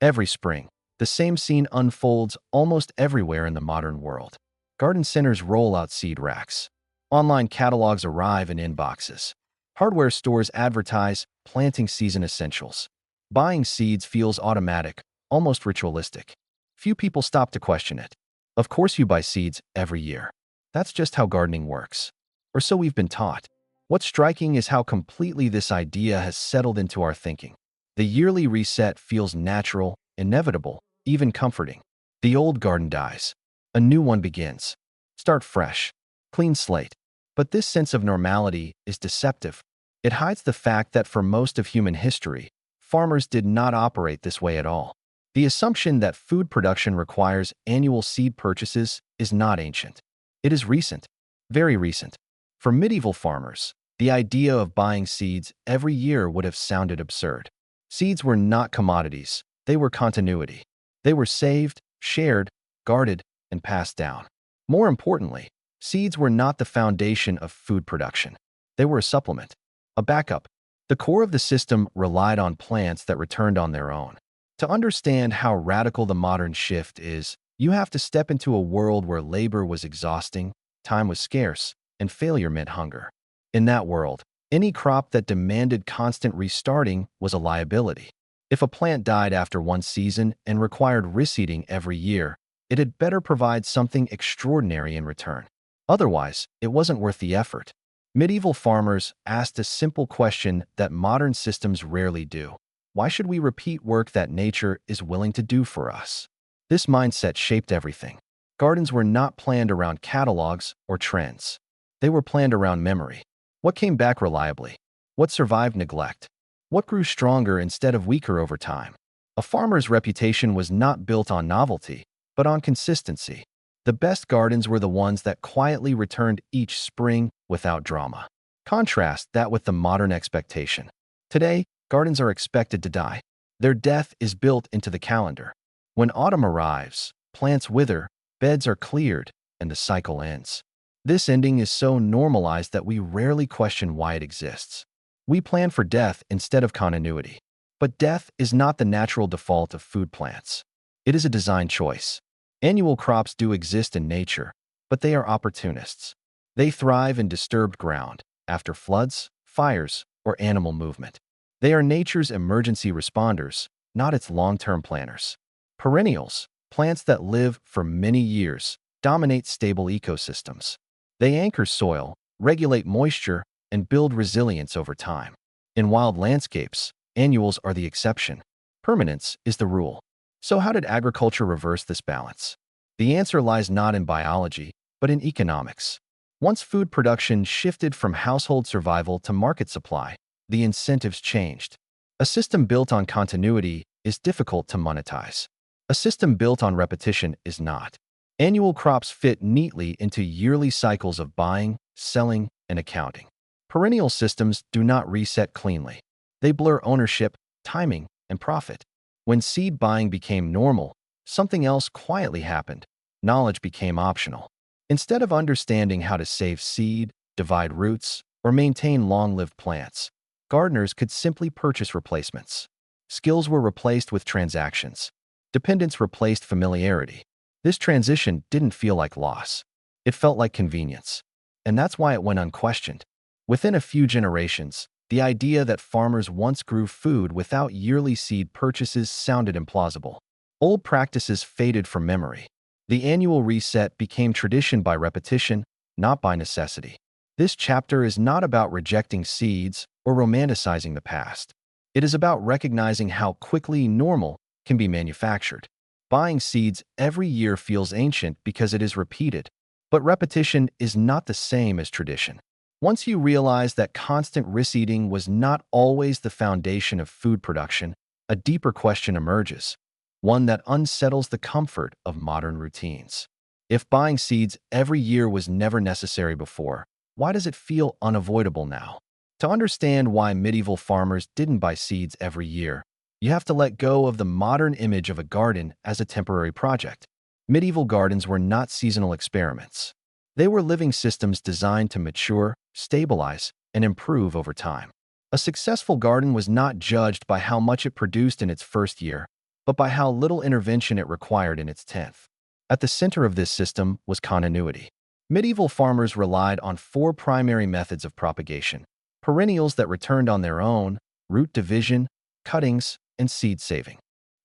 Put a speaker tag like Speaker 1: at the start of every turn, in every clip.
Speaker 1: Every spring, the same scene unfolds almost everywhere in the modern world. Garden centers roll out seed racks. Online catalogs arrive in inboxes. Hardware stores advertise planting season essentials. Buying seeds feels automatic, almost ritualistic. Few people stop to question it. Of course you buy seeds every year. That's just how gardening works. Or so we've been taught. What's striking is how completely this idea has settled into our thinking. The yearly reset feels natural, inevitable, even comforting. The old garden dies. A new one begins. Start fresh. Clean slate. But this sense of normality is deceptive. It hides the fact that for most of human history, farmers did not operate this way at all. The assumption that food production requires annual seed purchases is not ancient. It is recent, very recent. For medieval farmers, the idea of buying seeds every year would have sounded absurd. Seeds were not commodities, they were continuity. They were saved, shared, guarded, and passed down. More importantly, seeds were not the foundation of food production. They were a supplement, a backup. The core of the system relied on plants that returned on their own. To understand how radical the modern shift is, you have to step into a world where labor was exhausting, time was scarce, and failure meant hunger. In that world, any crop that demanded constant restarting was a liability. If a plant died after one season and required reseeding every year, it had better provide something extraordinary in return. Otherwise, it wasn't worth the effort. Medieval farmers asked a simple question that modern systems rarely do. Why should we repeat work that nature is willing to do for us? This mindset shaped everything. Gardens were not planned around catalogs or trends. They were planned around memory. What came back reliably? What survived neglect? What grew stronger instead of weaker over time? A farmer's reputation was not built on novelty, but on consistency. The best gardens were the ones that quietly returned each spring without drama. Contrast that with the modern expectation. Today, gardens are expected to die. Their death is built into the calendar. When autumn arrives, plants wither, beds are cleared, and the cycle ends. This ending is so normalized that we rarely question why it exists. We plan for death instead of continuity. But death is not the natural default of food plants. It is a design choice. Annual crops do exist in nature, but they are opportunists. They thrive in disturbed ground, after floods, fires, or animal movement. They are nature's emergency responders, not its long-term planners. Perennials, plants that live for many years, dominate stable ecosystems. They anchor soil, regulate moisture, and build resilience over time. In wild landscapes, annuals are the exception. Permanence is the rule. So how did agriculture reverse this balance? The answer lies not in biology, but in economics. Once food production shifted from household survival to market supply, the incentives changed. A system built on continuity is difficult to monetize. A system built on repetition is not. Annual crops fit neatly into yearly cycles of buying, selling, and accounting. Perennial systems do not reset cleanly. They blur ownership, timing, and profit. When seed buying became normal, something else quietly happened. Knowledge became optional. Instead of understanding how to save seed, divide roots, or maintain long-lived plants, gardeners could simply purchase replacements. Skills were replaced with transactions. Dependence replaced familiarity. This transition didn't feel like loss. It felt like convenience. And that's why it went unquestioned. Within a few generations, the idea that farmers once grew food without yearly seed purchases sounded implausible. Old practices faded from memory. The annual reset became tradition by repetition, not by necessity. This chapter is not about rejecting seeds or romanticizing the past. It is about recognizing how quickly normal can be manufactured. Buying seeds every year feels ancient because it is repeated, but repetition is not the same as tradition. Once you realize that constant reseeding was not always the foundation of food production, a deeper question emerges, one that unsettles the comfort of modern routines. If buying seeds every year was never necessary before, why does it feel unavoidable now? To understand why medieval farmers didn't buy seeds every year, you have to let go of the modern image of a garden as a temporary project. Medieval gardens were not seasonal experiments. They were living systems designed to mature, stabilize, and improve over time. A successful garden was not judged by how much it produced in its first year, but by how little intervention it required in its tenth. At the center of this system was continuity. Medieval farmers relied on four primary methods of propagation: perennials that returned on their own, root division, cuttings, and seed saving.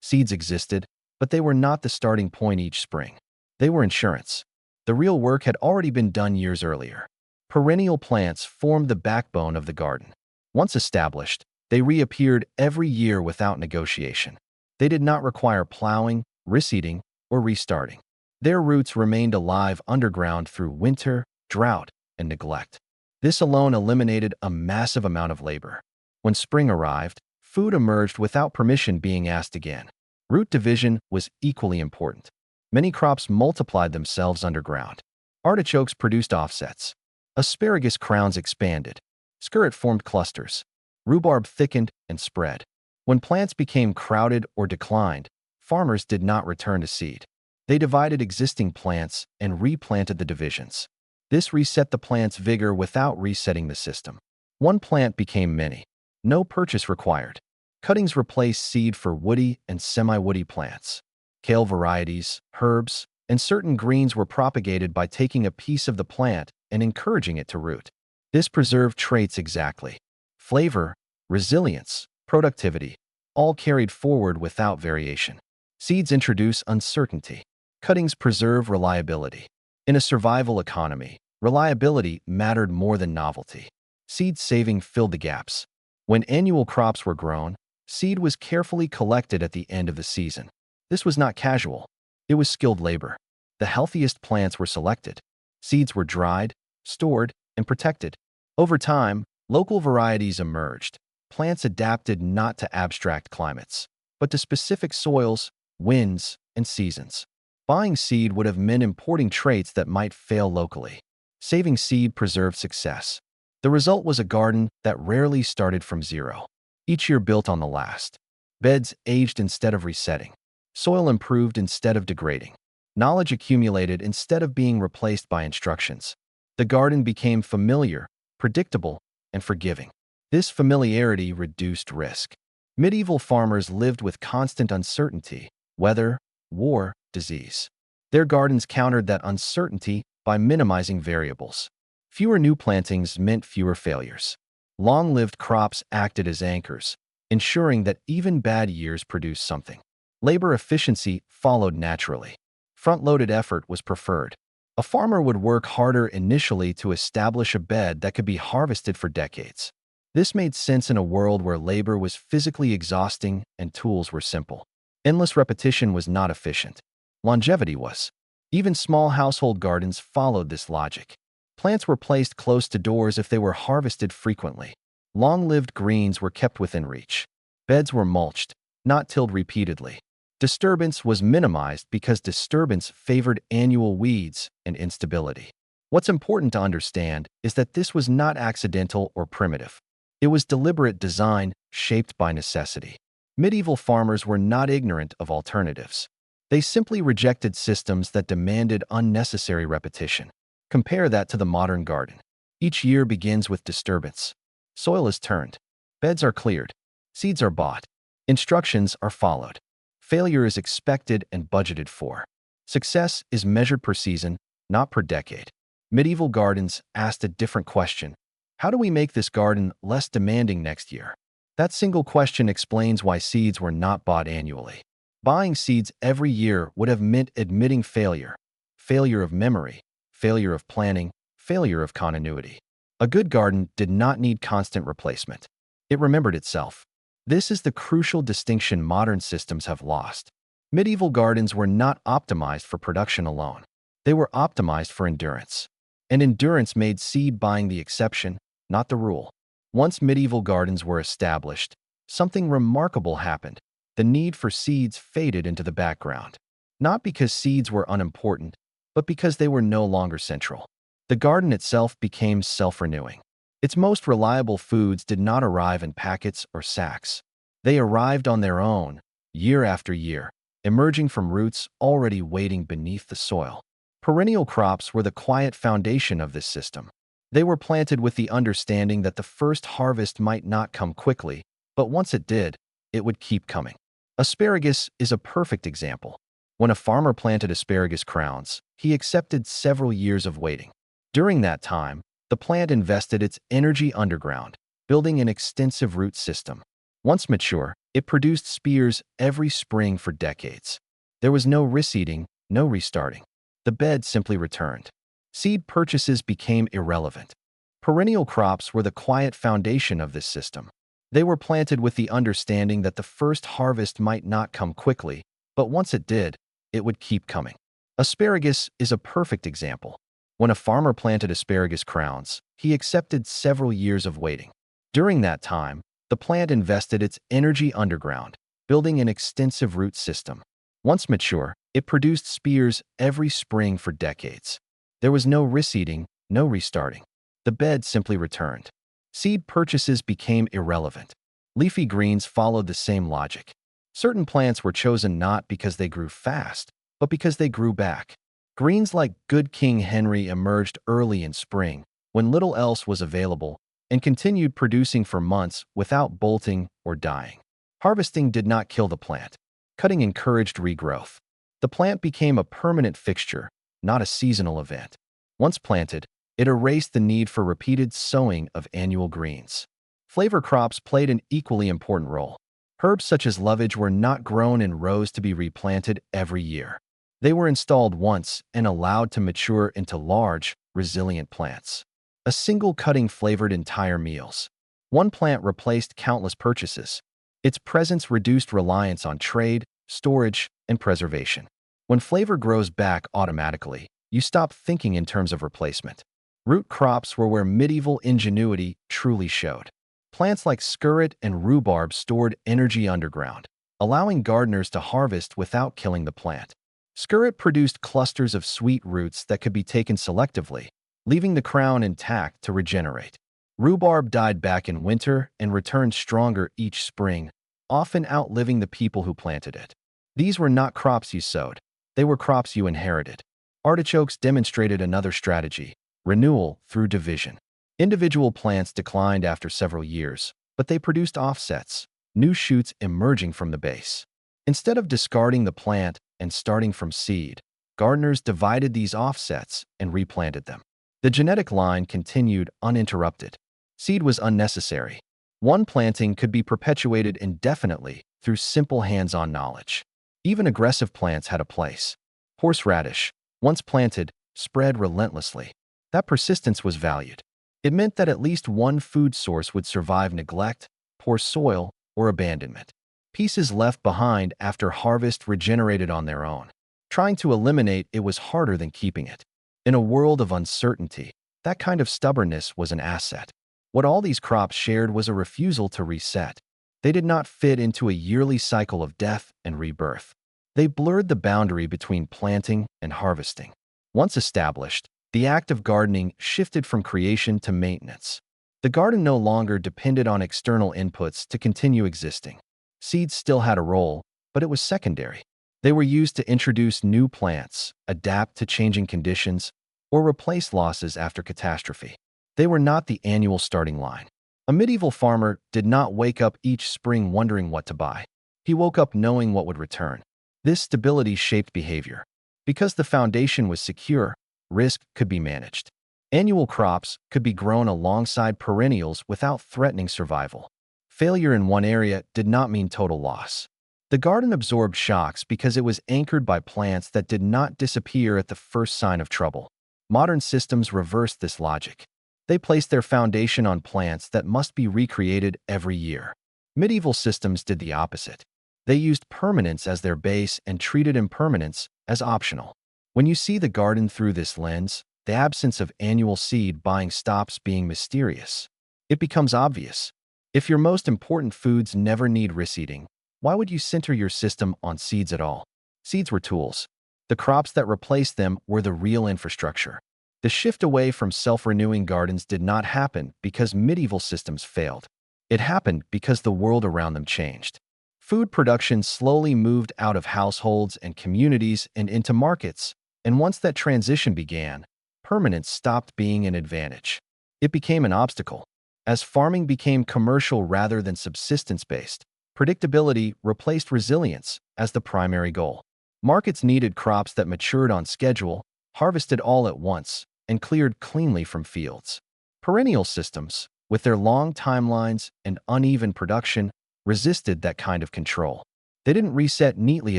Speaker 1: Seeds existed, but they were not the starting point each spring. They were insurance. The real work had already been done years earlier. Perennial plants formed the backbone of the garden. Once established, they reappeared every year without negotiation. They did not require plowing, reseeding, or restarting. Their roots remained alive underground through winter, drought, and neglect. This alone eliminated a massive amount of labor. When spring arrived, food emerged without permission being asked again. Root division was equally important. Many crops multiplied themselves underground. Artichokes produced offsets. Asparagus crowns expanded. Skirret formed clusters. Rhubarb thickened and spread. When plants became crowded or declined, farmers did not return to seed. They divided existing plants and replanted the divisions. This reset the plant's vigor without resetting the system. One plant became many. No purchase required. Cuttings replaced seed for woody and semi-woody plants. Kale varieties, herbs, and certain greens were propagated by taking a piece of the plant and encouraging it to root. This preserved traits exactly: flavor, resilience, productivity, all carried forward without variation. Seeds introduce uncertainty. Cuttings preserve reliability. In a survival economy, reliability mattered more than novelty. Seed saving filled the gaps. When annual crops were grown, seed was carefully collected at the end of the season. This was not casual. It was skilled labor. The healthiest plants were selected. Seeds were dried, stored, and protected. Over time, local varieties emerged. Plants adapted not to abstract climates, but to specific soils, winds, and seasons. Buying seed would have meant importing traits that might fail locally. Saving seed preserved success. The result was a garden that rarely started from zero. Each year built on the last. Beds aged instead of resetting. Soil improved instead of degrading. Knowledge accumulated instead of being replaced by instructions. The garden became familiar, predictable, and forgiving. This familiarity reduced risk. Medieval farmers lived with constant uncertainty: weather, war, disease. Their gardens countered that uncertainty by minimizing variables. Fewer new plantings meant fewer failures. Long-lived crops acted as anchors, ensuring that even bad years produced something. Labor efficiency followed naturally. Front-loaded effort was preferred. A farmer would work harder initially to establish a bed that could be harvested for decades. This made sense in a world where labor was physically exhausting and tools were simple. Endless repetition was not efficient. Longevity was. Even small household gardens followed this logic. Plants were placed close to doors if they were harvested frequently. Long-lived greens were kept within reach. Beds were mulched, not tilled repeatedly. Disturbance was minimized because disturbance favored annual weeds and instability. What's important to understand is that this was not accidental or primitive. It was deliberate design shaped by necessity. Medieval farmers were not ignorant of alternatives. They simply rejected systems that demanded unnecessary repetition. Compare that to the modern garden. Each year begins with disturbance. Soil is turned. Beds are cleared. Seeds are bought. Instructions are followed. Failure is expected and budgeted for. Success is measured per season, not per decade. Medieval gardens asked a different question: how do we make this garden less demanding next year? That single question explains why seeds were not bought annually. Buying seeds every year would have meant admitting failure. Failure of memory, failure of planning, failure of continuity. A good garden did not need constant replacement. It remembered itself. This is the crucial distinction modern systems have lost. Medieval gardens were not optimized for production alone. They were optimized for endurance. And endurance made seed buying the exception, not the rule. Once medieval gardens were established, something remarkable happened. The need for seeds faded into the background. Not because seeds were unimportant, but because they were no longer central. The garden itself became self-renewing. Its most reliable foods did not arrive in packets or sacks. They arrived on their own, year after year, emerging from roots already waiting beneath the soil. Perennial crops were the quiet foundation of this system. They were planted with the understanding that the first harvest might not come quickly, but once it did, it would keep coming. Asparagus is a perfect example. When a farmer planted asparagus crowns, he accepted several years of waiting. During that time, the plant invested its energy underground, building an extensive root system. Once mature, it produced spears every spring for decades. There was no reseeding, no restarting. The bed simply returned. Seed purchases became irrelevant. Perennial crops were the quiet foundation of this system. They were planted with the understanding that the first harvest might not come quickly, but once it did, it would keep coming. Asparagus is a perfect example. When a farmer planted asparagus crowns, he accepted several years of waiting. During that time, the plant invested its energy underground, building an extensive root system. Once mature, it produced spears every spring for decades. There was no reseeding, no restarting. The bed simply returned. Seed purchases became irrelevant. Leafy greens followed the same logic. Certain plants were chosen not because they grew fast, but because they grew back. Greens like Good King Henry emerged early in spring, when little else was available, and continued producing for months without bolting or dying. Harvesting did not kill the plant. Cutting encouraged regrowth. The plant became a permanent fixture, not a seasonal event. Once planted, it erased the need for repeated sowing of annual greens. Flavor crops played an equally important role. Herbs such as lovage were not grown in rows to be replanted every year. They were installed once and allowed to mature into large, resilient plants. A single cutting flavored entire meals. One plant replaced countless purchases. Its presence reduced reliance on trade, storage, and preservation. When flavor grows back automatically, you stop thinking in terms of replacement. Root crops were where medieval ingenuity truly showed. Plants like skirret and rhubarb stored energy underground, allowing gardeners to harvest without killing the plant. Skirret produced clusters of sweet roots that could be taken selectively, leaving the crown intact to regenerate. Rhubarb died back in winter and returned stronger each spring, often outliving the people who planted it. These were not crops you sowed. They were crops you inherited. Artichokes demonstrated another strategy: renewal through division. Individual plants declined after several years, but they produced offsets, new shoots emerging from the base. Instead of discarding the plant and starting from seed, gardeners divided these offsets and replanted them. The genetic line continued uninterrupted. Seed was unnecessary. One planting could be perpetuated indefinitely through simple hands-on knowledge. Even aggressive plants had a place. Horseradish, once planted, spread relentlessly. That persistence was valued. It meant that at least one food source would survive neglect, poor soil, or abandonment. Pieces left behind after harvest regenerated on their own. Trying to eliminate it was harder than keeping it. In a world of uncertainty, that kind of stubbornness was an asset. What all these crops shared was a refusal to reset. They did not fit into a yearly cycle of death and rebirth. They blurred the boundary between planting and harvesting. Once established, the act of gardening shifted from creation to maintenance. The garden no longer depended on external inputs to continue existing. Seeds still had a role, but it was secondary. They were used to introduce new plants, adapt to changing conditions, or replace losses after catastrophe. They were not the annual starting line. A medieval farmer did not wake up each spring wondering what to buy. He woke up knowing what would return. This stability shaped behavior. Because the foundation was secure, risk could be managed. Annual crops could be grown alongside perennials without threatening survival. Failure in one area did not mean total loss. The garden absorbed shocks because it was anchored by plants that did not disappear at the first sign of trouble. Modern systems reversed this logic. They placed their foundation on plants that must be recreated every year. Medieval systems did the opposite. They used permanence as their base and treated impermanence as optional. When you see the garden through this lens, the absence of annual seed buying stops being mysterious. It becomes obvious. If your most important foods never need reseeding, why would you center your system on seeds at all? Seeds were tools. The crops that replaced them were the real infrastructure. The shift away from self-renewing gardens did not happen because medieval systems failed. It happened because the world around them changed. Food production slowly moved out of households and communities and into markets, and once that transition began, permanence stopped being an advantage. It became an obstacle. As farming became commercial rather than subsistence-based, Predictability replaced resilience as the primary goal. Markets needed crops that matured on schedule, harvested all at once, and cleared cleanly from fields. Perennial systems, with their long timelines and uneven production, resisted that kind of control. They didn't reset neatly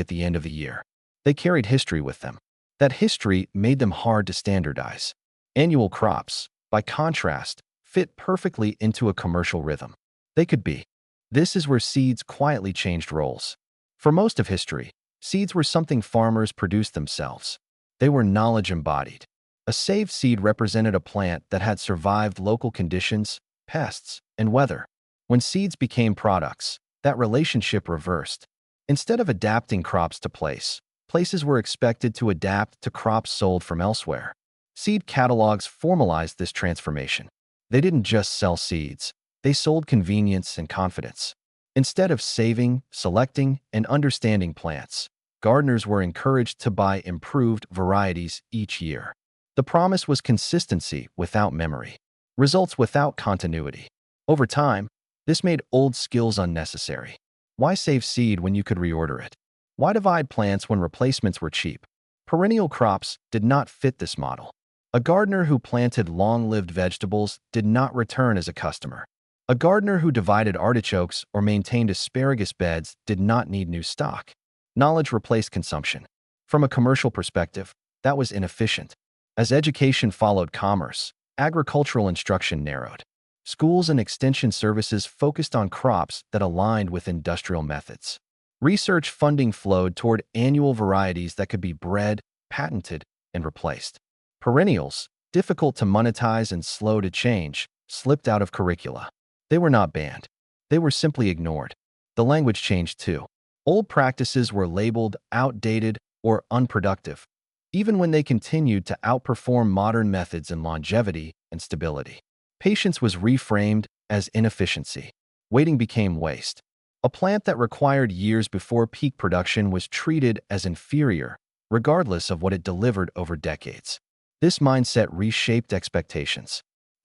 Speaker 1: at the end of the year. They carried history with them. That history made them hard to standardize. Annual crops, by contrast, fit perfectly into a commercial rhythm. They could be. This is where seeds quietly changed roles. For most of history, seeds were something farmers produced themselves. They were knowledge embodied. A saved seed represented a plant that had survived local conditions, pests, and weather. When seeds became products, that relationship reversed. Instead of adapting crops to places were expected to adapt to crops sold from elsewhere. Seed catalogs formalized this transformation. They didn't just sell seeds. They sold convenience and confidence. Instead of saving, selecting, and understanding plants, gardeners were encouraged to buy improved varieties each year. The promise was consistency without memory, results without continuity. Over time, this made old skills unnecessary. Why save seed when you could reorder it? Why divide plants when replacements were cheap? Perennial crops did not fit this model. A gardener who planted long-lived vegetables did not return as a customer. A gardener who divided artichokes or maintained asparagus beds did not need new stock. Knowledge replaced consumption. From a commercial perspective, that was inefficient. As education followed commerce, agricultural instruction narrowed. Schools and extension services focused on crops that aligned with industrial methods. Research funding flowed toward annual varieties that could be bred, patented, and replaced. Perennials, difficult to monetize and slow to change, slipped out of curricula. They were not banned. They were simply ignored. The language changed too. Old practices were labeled outdated or unproductive, even when they continued to outperform modern methods in longevity and stability. Patience was reframed as inefficiency. Waiting became waste. A plant that required years before peak production was treated as inferior, regardless of what it delivered over decades. This mindset reshaped expectations.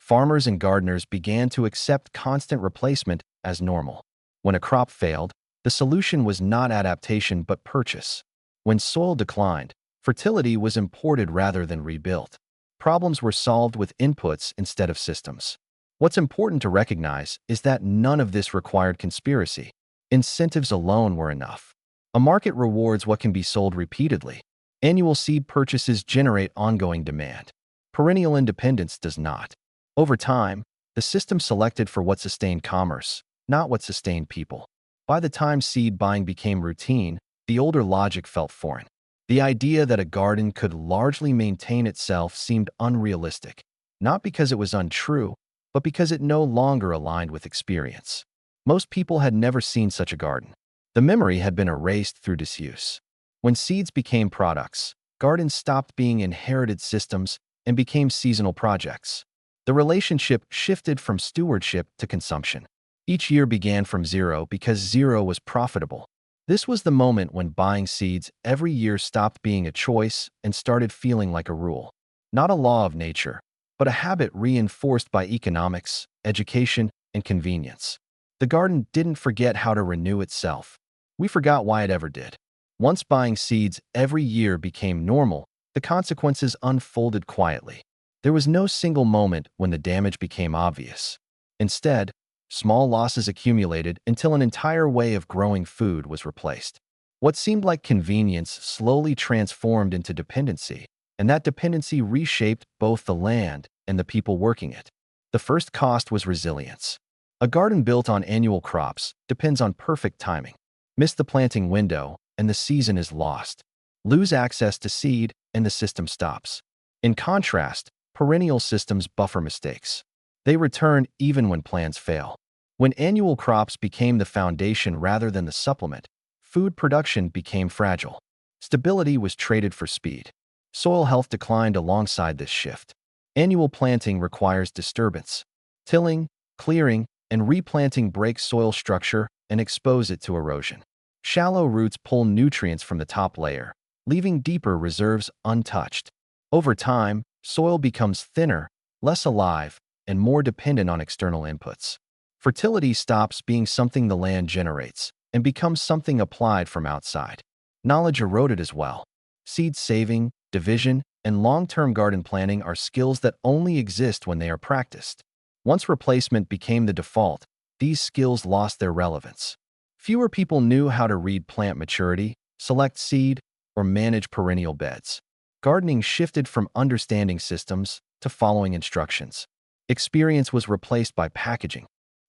Speaker 1: Farmers and gardeners began to accept constant replacement as normal. When a crop failed, the solution was not adaptation but purchase. When soil declined, fertility was imported rather than rebuilt. Problems were solved with inputs instead of systems. What's important to recognize is that none of this required conspiracy. Incentives alone were enough. A market rewards what can be sold repeatedly. Annual seed purchases generate ongoing demand. Perennial independence does not. Over time, the system selected for what sustained commerce, not what sustained people. By the time seed buying became routine, the older logic felt foreign. The idea that a garden could largely maintain itself seemed unrealistic, not because it was untrue, but because it no longer aligned with experience. Most people had never seen such a garden. The memory had been erased through disuse. When seeds became products, gardens stopped being inherited systems and became seasonal projects. The relationship shifted from stewardship to consumption. Each year began from zero because zero was profitable. This was the moment when buying seeds every year stopped being a choice and started feeling like a rule. Not a law of nature, but a habit reinforced by economics, education, and convenience. The garden didn't forget how to renew itself. We forgot why it ever did. Once buying seeds every year became normal, the consequences unfolded quietly. There was no single moment when the damage became obvious. Instead, small losses accumulated until an entire way of growing food was replaced. What seemed like convenience slowly transformed into dependency, and that dependency reshaped both the land and the people working it. The first cost was resilience. A garden built on annual crops depends on perfect timing. Miss the planting window, and the season is lost. Lose access to seed, and the system stops. In contrast, perennial systems buffer mistakes. They return even when plans fail. When annual crops became the foundation rather than the supplement, food production became fragile. Stability was traded for speed. Soil health declined alongside this shift. Annual planting requires disturbance. Tilling, clearing, and replanting break soil structure and expose it to erosion. Shallow roots pull nutrients from the top layer, leaving deeper reserves untouched. Over time, soil becomes thinner, less alive, and more dependent on external inputs. Fertility stops being something the land generates and becomes something applied from outside. Knowledge eroded as well. Seed saving, division, and long-term garden planning are skills that only exist when they are practiced. Once replacement became the default, these skills lost their relevance. Fewer people knew how to read plant maturity, select seed, or manage perennial beds. Gardening shifted from understanding systems to following instructions. Experience was replaced by packaging.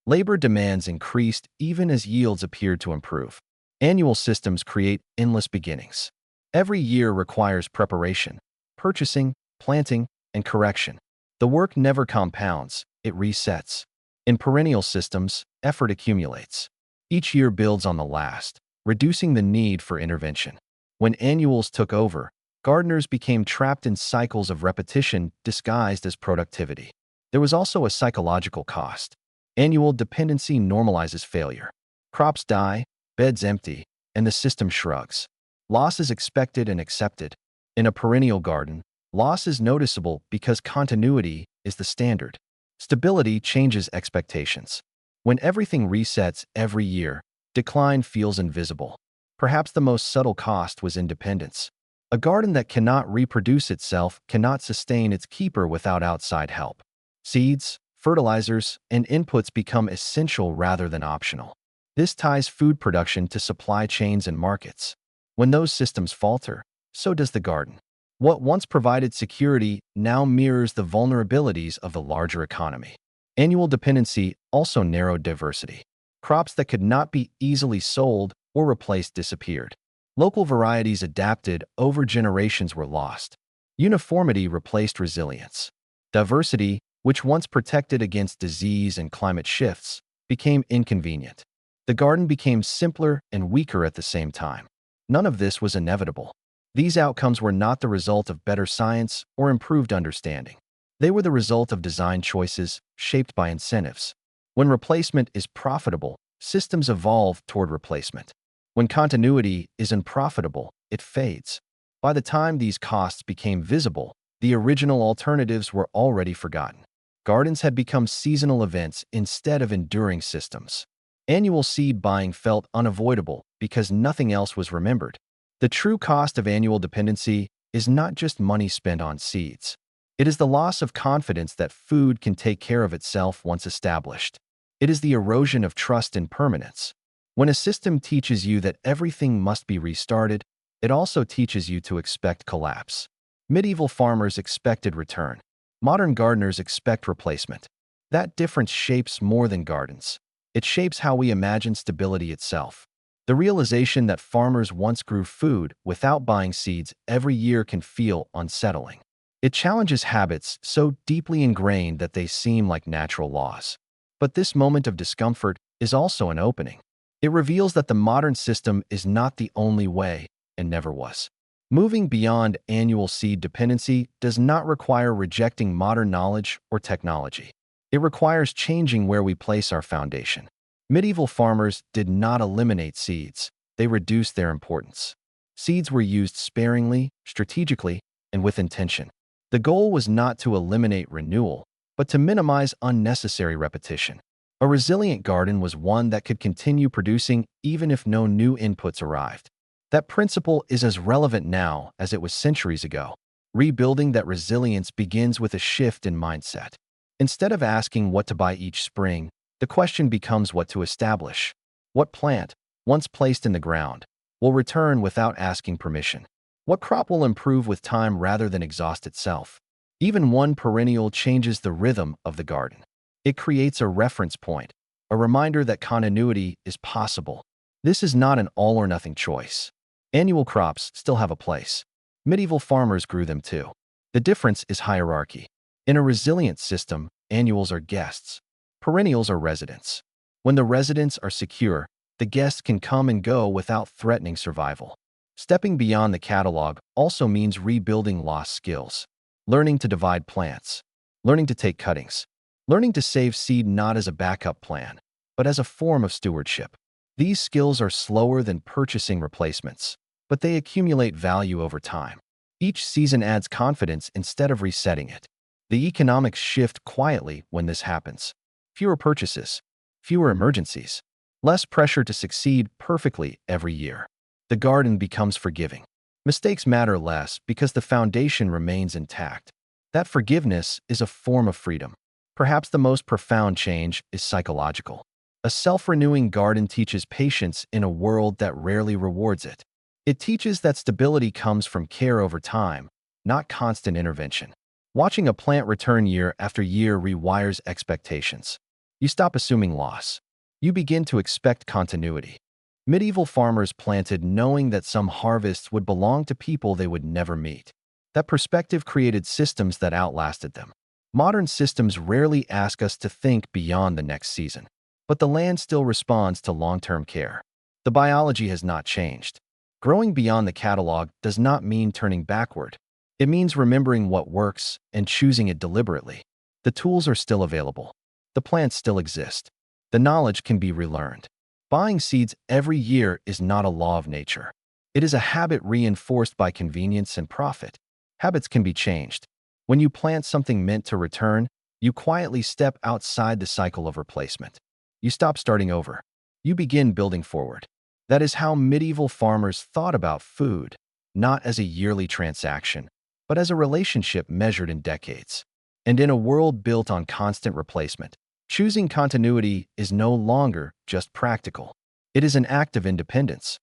Speaker 1: Labor demands increased even as yields appeared to improve. Annual systems create endless beginnings. Every year requires preparation, purchasing, planting, and correction. The work never compounds, it resets. In perennial systems, effort accumulates. Each year builds on the last, reducing the need for intervention. When annuals took over, gardeners became trapped in cycles of repetition disguised as productivity. There was also a psychological cost. Annual dependency normalizes failure. Crops die, beds empty, and the system shrugs. Loss is expected and accepted. In a perennial garden, loss is noticeable because continuity is the standard. Stability changes expectations. When everything resets every year, decline feels invisible. Perhaps the most subtle cost was independence. A garden that cannot reproduce itself cannot sustain its keeper without outside help. Seeds, fertilizers, and inputs become essential rather than optional. This ties food production to supply chains and markets. When those systems falter, so does the garden. What once provided security now mirrors the vulnerabilities of the larger economy. Annual dependency also narrowed diversity. Crops that could not be easily sold or replaced disappeared. Local varieties adapted over generations were lost. Uniformity replaced resilience. Diversity, which once protected against disease and climate shifts, became inconvenient. The garden became simpler and weaker at the same time. None of this was inevitable. These outcomes were not the result of better science or improved understanding. They were the result of design choices shaped by incentives. When replacement is profitable, systems evolve toward replacement. When continuity is unprofitable, it fades. By the time these costs became visible, the original alternatives were already forgotten. Gardens had become seasonal events instead of enduring systems. Annual seed buying felt unavoidable because nothing else was remembered. The true cost of annual dependency is not just money spent on seeds. It is the loss of confidence that food can take care of itself once established. It is the erosion of trust in permanence. When a system teaches you that everything must be restarted, it also teaches you to expect collapse. Medieval farmers expected return. Modern gardeners expect replacement. That difference shapes more than gardens. It shapes how we imagine stability itself. The realization that farmers once grew food without buying seeds every year can feel unsettling. It challenges habits so deeply ingrained that they seem like natural laws. But this moment of discomfort is also an opening. It reveals that the modern system is not the only way and never was. Moving beyond annual seed dependency does not require rejecting modern knowledge or technology. It requires changing where we place our foundation. Medieval farmers did not eliminate seeds, they reduced their importance. Seeds were used sparingly, strategically, and with intention. The goal was not to eliminate renewal, but to minimize unnecessary repetition. A resilient garden was one that could continue producing even if no new inputs arrived. That principle is as relevant now as it was centuries ago. Rebuilding that resilience begins with a shift in mindset. Instead of asking what to buy each spring, the question becomes what to establish. What plant, once placed in the ground, will return without asking permission? What crop will improve with time rather than exhaust itself? Even one perennial changes the rhythm of the garden. It creates a reference point, a reminder that continuity is possible. This is not an all-or-nothing choice. Annual crops still have a place. Medieval farmers grew them too. The difference is hierarchy. In a resilient system, annuals are guests. Perennials are residents. When the residents are secure, the guests can come and go without threatening survival. Stepping beyond the catalog also means rebuilding lost skills. Learning to divide plants. Learning to take cuttings. Learning to save seed not as a backup plan, but as a form of stewardship. These skills are slower than purchasing replacements, but they accumulate value over time. Each season adds confidence instead of resetting it. The economics shift quietly when this happens. Fewer purchases, fewer emergencies, Less pressure to succeed perfectly every year. The garden becomes forgiving. Mistakes matter less because the foundation remains intact. That forgiveness is a form of freedom. Perhaps the most profound change is psychological. A self-renewing garden teaches patience in a world that rarely rewards it. It teaches that stability comes from care over time, not constant intervention. Watching a plant return year after year rewires expectations. You stop assuming loss. You begin to expect continuity. Medieval farmers planted knowing that some harvests would belong to people they would never meet. That perspective created systems that outlasted them. Modern systems rarely ask us to think beyond the next season, but the land still responds to long-term care. The biology has not changed. Growing beyond the catalog does not mean turning backward. It means remembering what works and choosing it deliberately. The tools are still available. The plants still exist. The knowledge can be relearned. Buying seeds every year is not a law of nature. It is a habit reinforced by convenience and profit. Habits can be changed. When you plant something meant to return, you quietly step outside the cycle of replacement. You stop starting over. You begin building forward. That is how medieval farmers thought about food, not as a yearly transaction, but as a relationship measured in decades. And in a world built on constant replacement, choosing continuity is no longer just practical. It is an act of independence.